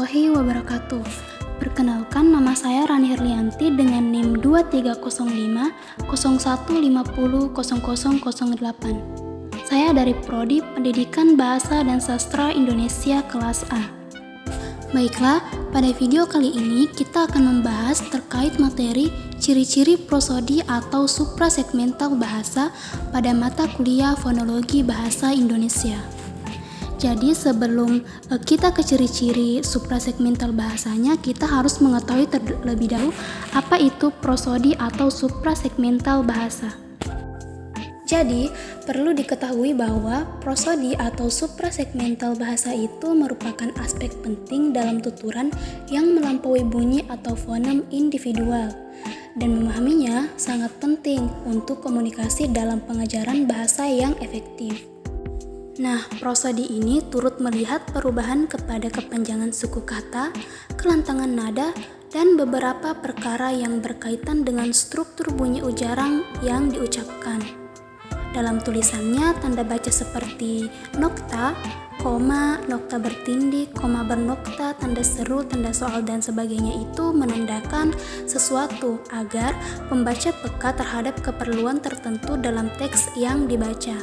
warahmatullahi wabarakatuh. Perkenalkan, nama saya Rani Herlianti dengan NIM 2305 0150 0008. Saya dari Prodi Pendidikan Bahasa dan Sastra Indonesia kelas A. Baiklah, pada video kali ini kita akan membahas terkait materi ciri-ciri prosodi atau suprasegmental bahasa pada mata kuliah Fonologi Bahasa Indonesia. Jadi sebelum kita ke ciri-ciri suprasegmental bahasanya, kita harus mengetahui terlebih dahulu apa itu prosodi atau suprasegmental bahasa. Jadi, perlu diketahui bahwa prosodi atau suprasegmental bahasa itu merupakan aspek penting dalam tuturan yang melampaui bunyi atau fonem individual. Dan memahaminya sangat penting untuk komunikasi dalam pengajaran bahasa yang efektif. Nah, prosodi ini turut melihat perubahan kepada kepanjangan suku kata, kelantangan nada, dan beberapa perkara yang berkaitan dengan struktur bunyi ujaran yang diucapkan. Dalam tulisannya, tanda baca seperti nokta, koma, nokta bertindih, koma bernokta, tanda seru, tanda soal, dan sebagainya itu menandakan sesuatu agar pembaca peka terhadap keperluan tertentu dalam teks yang dibaca.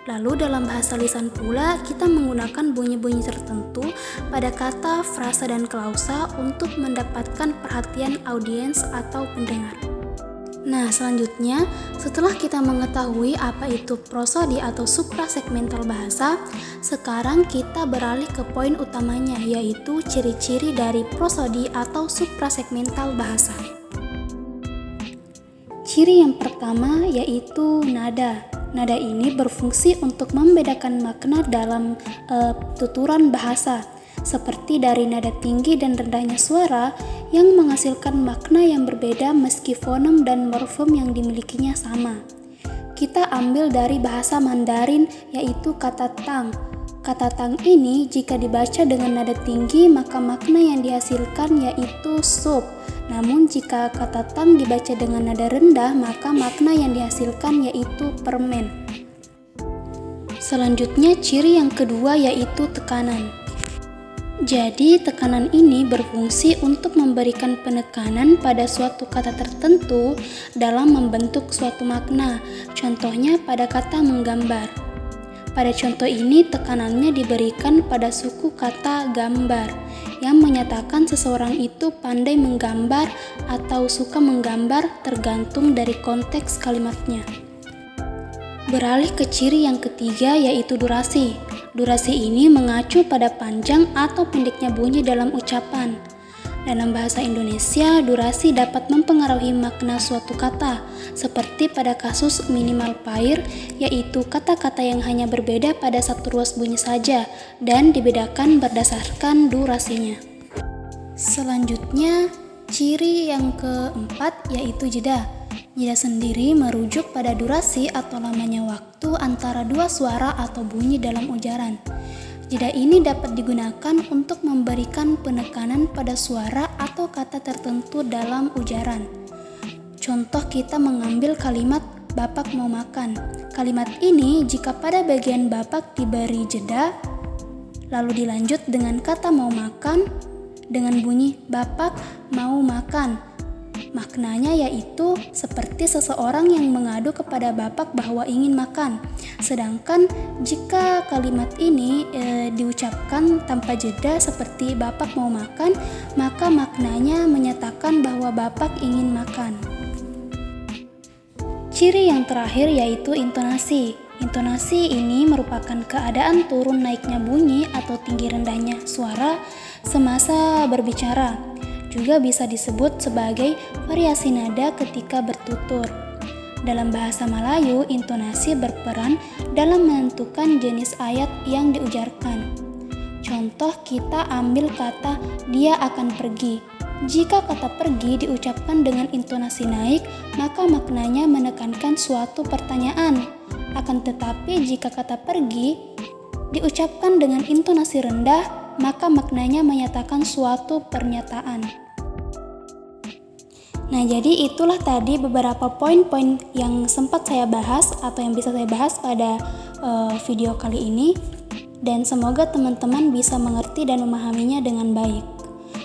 Lalu dalam bahasa lisan pula, kita menggunakan bunyi-bunyi tertentu pada kata, frasa, dan klausa untuk mendapatkan perhatian audiens atau pendengar. Nah, selanjutnya, setelah kita mengetahui apa itu prosodi atau suprasegmental bahasa, sekarang kita beralih ke poin utamanya, yaitu ciri-ciri dari prosodi atau suprasegmental bahasa. Ciri yang pertama yaitu nada. Nada ini berfungsi untuk membedakan makna dalam tuturan bahasa, seperti dari nada tinggi dan rendahnya suara yang menghasilkan makna yang berbeda meski fonem dan morfem yang dimilikinya sama. Kita ambil dari bahasa Mandarin yaitu kata tang. Kata tang ini jika dibaca dengan nada tinggi maka makna yang dihasilkan yaitu sup. Namun jika kata tang dibaca dengan nada rendah maka makna yang dihasilkan yaitu permen. Selanjutnya ciri yang kedua yaitu tekanan. Jadi tekanan ini berfungsi untuk memberikan penekanan pada suatu kata tertentu dalam membentuk suatu makna. Contohnya pada kata menggambar. Pada contoh ini tekanannya diberikan pada suku kata gambar yang menyatakan seseorang itu pandai menggambar atau suka menggambar tergantung dari konteks kalimatnya. Beralih ke ciri yang ketiga yaitu durasi. Durasi ini mengacu pada panjang atau pendeknya bunyi dalam ucapan. Dalam bahasa Indonesia, durasi dapat mempengaruhi makna suatu kata, seperti pada kasus minimal pair, yaitu kata-kata yang hanya berbeda pada satu ruas bunyi saja, dan dibedakan berdasarkan durasinya. Selanjutnya, ciri yang keempat yaitu jeda. Jeda sendiri merujuk pada durasi atau lamanya waktu antara dua suara atau bunyi dalam ujaran. Jeda ini dapat digunakan untuk memberikan penekanan pada suara atau kata tertentu dalam ujaran. Contoh kita mengambil kalimat Bapak mau makan. Kalimat ini jika pada bagian Bapak diberi jeda, lalu dilanjut dengan kata mau makan dengan bunyi Bapak mau makan. Maknanya yaitu seperti seseorang yang mengadu kepada Bapak bahwa ingin makan. Sedangkan jika kalimat ini diucapkan tanpa jeda seperti Bapak mau makan, maka maknanya menyatakan bahwa Bapak ingin makan. Ciri yang terakhir yaitu intonasi. Intonasi ini merupakan keadaan turun naiknya bunyi atau tinggi rendahnya suara semasa berbicara. Juga bisa disebut sebagai variasi nada ketika bertutur. Dalam bahasa Melayu, intonasi berperan dalam menentukan jenis ayat yang diujarkan. Contoh kita ambil kata dia akan pergi. Jika kata pergi diucapkan dengan intonasi naik, maka maknanya menekankan suatu pertanyaan. Akan tetapi jika kata pergi diucapkan dengan intonasi rendah, maka maknanya menyatakan suatu pernyataan. Nah, jadi itulah tadi beberapa poin-poin yang sempat saya bahas atau yang bisa saya bahas pada video kali ini. dan semoga teman-teman bisa mengerti dan memahaminya dengan baik.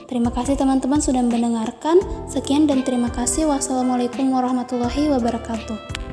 Terima kasih teman-teman sudah mendengarkan. Sekian dan terima kasih. Wassalamualaikum warahmatullahi wabarakatuh.